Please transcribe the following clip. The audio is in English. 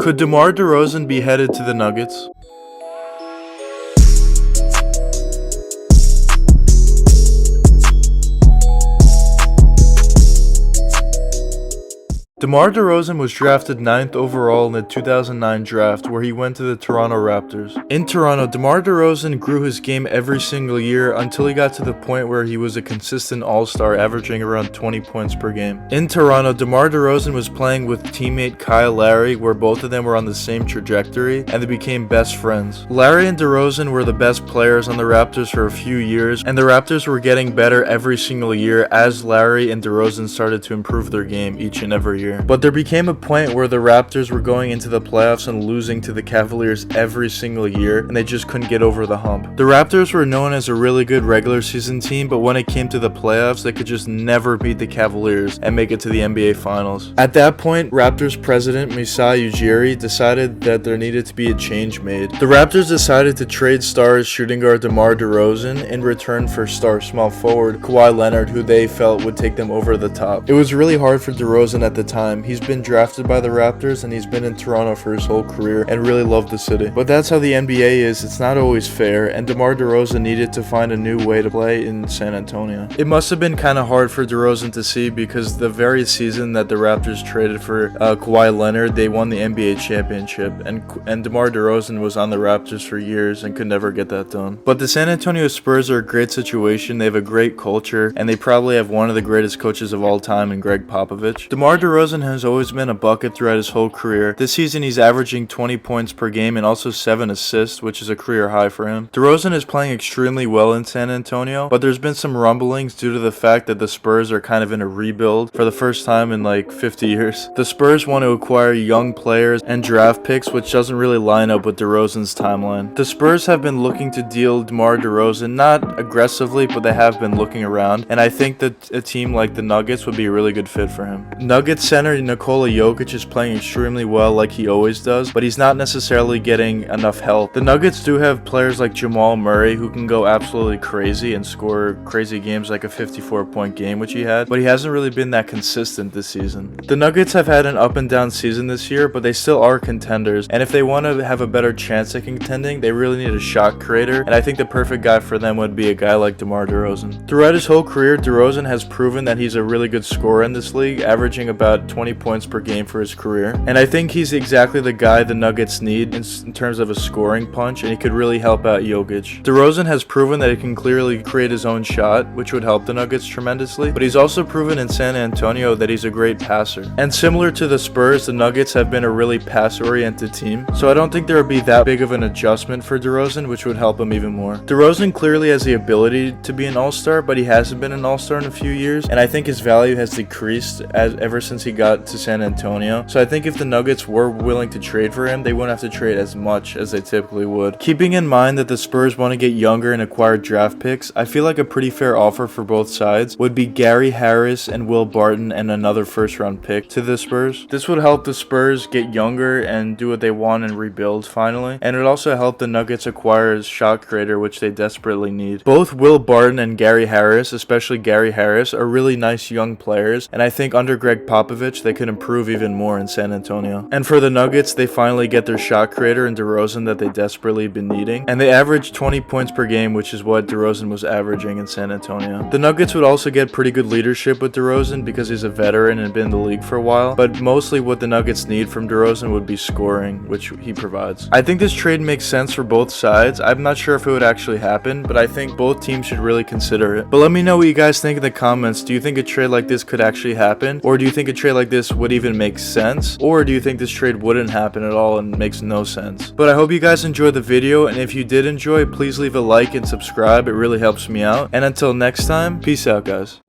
Could Demar Derozan be headed to the Nuggets? Demar Derozan was drafted 9th overall in the 2009 draft, where he went to the Toronto Raptors. In Toronto, Demar Derozan grew his game every single year until he got to the point where he was a consistent all-star, averaging around 20 points per game. In Toronto, Demar Derozan was playing with teammate Kyle Lowry, where both of them were on the same trajectory, and they became best friends. Lowry and Derozan were the best players on the Raptors for a few years, and the Raptors were getting better every single year as Lowry and Derozan started to improve their game each and every year. But there became a point where the Raptors were going into the playoffs and losing to the Cavaliers every single year, and they just couldn't get over the hump. The Raptors were known as a really good regular season team, but when it came to the playoffs, they could just never beat the Cavaliers and make it to the NBA Finals. At that point, Raptors president Masai Ujiri decided that there needed to be a change made. The Raptors decided to trade Stars shooting guard DeMar DeRozan in return for star small forward Kawhi Leonard, who they felt would take them over the top. It was really hard for DeRozan at the time. He's been drafted by the Raptors and he's been in Toronto for his whole career and really loved the city. But that's how the NBA is, it's not always fair, and DeMar DeRozan needed to find a new way to play in San Antonio. It must have been kind of hard for DeRozan to see, because the very season that the Raptors traded for Kawhi Leonard, they won the NBA championship, and DeMar DeRozan was on the Raptors for years and could never get that done. But the San Antonio Spurs are a great situation, they have a great culture, and they probably have one of the greatest coaches of all time in Greg Popovich. DeMar DeRozan has always been a bucket throughout his whole career. This season he's averaging 20 points per game and also 7 assists, which is a career high for him. DeRozan is playing extremely well in San Antonio, but there's been some rumblings due to the fact that the Spurs are kind of in a rebuild for the first time in like 50 years. The Spurs want to acquire young players and draft picks, which doesn't really line up with DeRozan's timeline. The Spurs have been looking to deal DeMar DeRozan, not aggressively, but they have been looking around, and I think that a team like the Nuggets would be a really good fit for him. Nuggets center Nikola Jokic is playing extremely well like he always does, but he's not necessarily getting enough help. The Nuggets do have players like Jamal Murray who can go absolutely crazy and score crazy games like a 54-point game, which he had, but he hasn't really been that consistent this season. The Nuggets have had an up and down season this year, but they still are contenders, and if they want to have a better chance at contending, they really need a shot creator, and I think the perfect guy for them would be a guy like DeMar DeRozan. Throughout his whole career, DeRozan has proven that he's a really good scorer in this league, averaging about 20 points per game for his career, and I think he's exactly the guy the Nuggets need in terms of a scoring punch, and he could really help out Jokic. DeRozan has proven that he can clearly create his own shot, which would help the Nuggets tremendously, but he's also proven in San Antonio that he's a great passer. And similar to the Spurs, the Nuggets have been a really pass-oriented team, so I don't think there would be that big of an adjustment for DeRozan, which would help him even more. DeRozan clearly has the ability to be an all-star, but he hasn't been an all-star in a few years, and I think his value has decreased ever since he got to San Antonio. So I think if the Nuggets were willing to trade for him, they wouldn't have to trade as much as they typically would. Keeping in mind that the Spurs want to get younger and acquire draft picks, I feel like a pretty fair offer for both sides would be Gary Harris and Will Barton and another first-round pick to the Spurs. This would help the Spurs get younger and do what they want and rebuild finally, and it would also help the Nuggets acquire a shot creator, which they desperately need. Both Will Barton and Gary Harris, especially Gary Harris, are really nice young players, and I think under Greg Popovich they could improve even more in San Antonio. And for the Nuggets, they finally get their shot creator in DeRozan that they desperately been needing, and they average 20 points per game, which is what DeRozan was averaging in San Antonio. The Nuggets would also get pretty good leadership with DeRozan because he's a veteran and been in the league for a while, but mostly what the Nuggets need from DeRozan would be scoring, which he provides. I think this trade makes sense for both sides. I'm not sure if it would actually happen, but I think both teams should really consider it. But let me know what you guys think in the comments. Do you think a trade like this could actually happen? Or do you think a trade like this would even make sense? Or do you think this trade wouldn't happen at all and makes no sense? But I hope you guys enjoyed the video, and if you did enjoy, please leave a like and subscribe. It really helps me out. And until next time, peace out, guys.